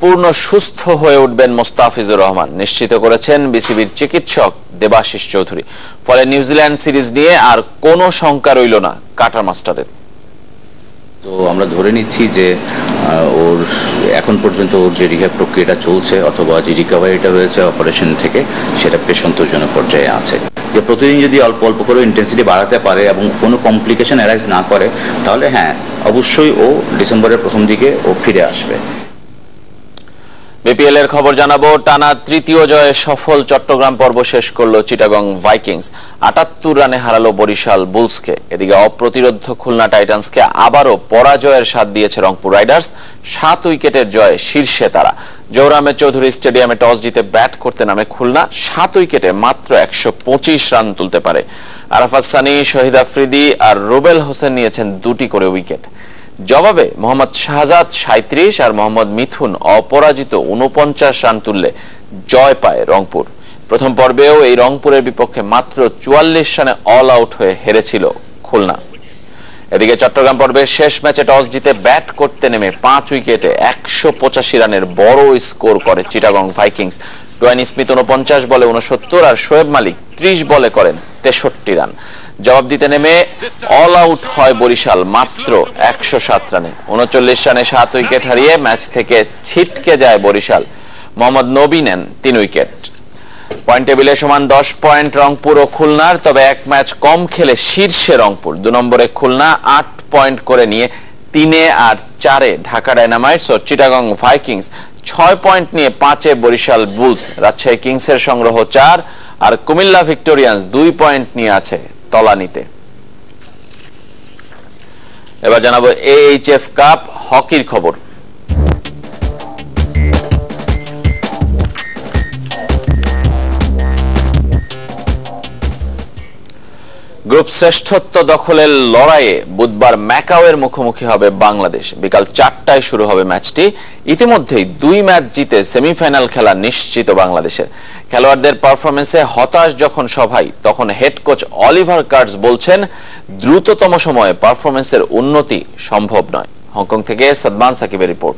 পূর্ণ সুস্থ হয়ে উঠবেন মোস্তাফিজুর রহমান নিশ্চিত করেছেন বিসিবির চিকিৎসক দেবাশিস চৌধুরী। ফলে নিউজিল্যান্ড সিরিজ নিয়ে আর কোনো শঙ্কা রইল না কাটার মাস্টারের। তো আমরা ধরে নিচ্ছি যে ওর এখন পর্যন্ত ওর যে রিহ্যাব প্রক্রিয়াটা চলছে অথবা যে রিকভারিটা হয়েছে অপারেশন থেকে সেটা বেশ সন্তোষজনক পর্যায়ে আছে। যে প্রতিদিন যদি অল্প অল্প করে ইন্টেন্সিটি বাড়াতে পারে এবং কোনো কমপ্লিকেশন অ্যারাইজ না করে তাহলে হ্যাঁ অবশ্যই ও ডিসেম্বরের প্রথম দিকে ও ফিরে আসবে। বিপিএল এর খবর জানাবো। টানা তৃতীয় জয়ে সফল চট্টগ্রাম পর্ব শেষ করলো চিটাগং ভাইকিংস। ৭৮ রানে হারালো বরিশাল বুলসকে। এদিকে অপ্রতিরোধ্য খুলনা টাইটান্সকে আবারও পরাজয়ের স্বাদ দিয়েছে রংপুর রাইডার্স। ৭ উইকেটের জয়ে শীর্ষে তারা। জহুর আহমেদ চৌধুরী স্টেডিয়ামে টস জিতে ব্যাট করতে নামে খুলনা। ৭ উইকেটে মাত্র ১২৫ রান তুলতে পারে। আরাফাত সানি, শহীদ আফ্রিদি আর রুবেল হোসেন নিয়েছেন ২টি করে উইকেট। জবাবে মোহাম্মদ শাহজাদ ৩৭ আর মোহাম্মদ মিথুন অপরাজিত ৪৯ রান তুললে জয় পায় রংপুর। প্রথম পর্বেও এই রংপুরের বিপক্ষে মাত্র ৪৪ রানে অল আউট হয়ে হেরেছিল খুলনা। এদিকে চট্টগ্রাম পর্বের শেষ ম্যাচে টস জিতে ব্যাট করতে নেমে ৫ উইকেটে ১৮৫ রানের বড় স্কোর করে চিটাগং ভাইকিংস। ডোয়াইন স্মিথ ৪৯ বলে ৬৯ আর শোয়েব মালিক ৩০ বলে করেন ৬৩ রান। জবাব দিতে নেমে অল আউট হয় বরিশাল মাত্র ১০৭ রানে। ৩৯ রানে ৭ উইকেট হারিয়ে ম্যাচ থেকে ছিটকে যায় বরিশাল। মোহাম্মদ নবী নেন ৩ উইকেট। পয়েন্ট টেবিলে সমান ১০ পয়েন্ট রংপুর ও খুলনার। তবে এক ম্যাচ কম খেলে শীর্ষে রংপুর। ২ নম্বরে খুলনা ৮ পয়েন্ট করে নিয়ে ৩ আর ৪ ঢাকা ডায়নামাইটস ও চিটাগং ভাইকিংস ৬ পয়েন্ট নিয়ে ৫ বরিশাল বুলস। রাজশাহী কিংসের সংগ্রহ ৪ আর কুমিল্লা ভিক্টোরিয়ান্স ২ পয়েন্ট নিয়ে আছে তলানিতে। এবার জানাবো AHF কাপ হকির খবর। গ্রুপ শ্রেষ্ঠত্ব দখলের লড়াইয়ে বুধবার ম্যাকাওয়ের মুখোমুখি হবে বাংলাদেশ। বিকাল ৪টায় শুরু হবে ম্যাচটি। ইতিমধ্যেই ২ ম্যাচ জিতে সেমিফাইনাল খেলা নিশ্চিত বাংলাদেশের। খেলোয়াড়দের পারফরমেন্সে হতাশ যখন সবাই, তখন হেড কোচ অলিভার কার্টস বলছেন দ্রুততম সময়ে পারফরমেন্সের উন্নতি সম্ভব নয়। হংকং থেকে সাদমান সাকিবের রিপোর্ট।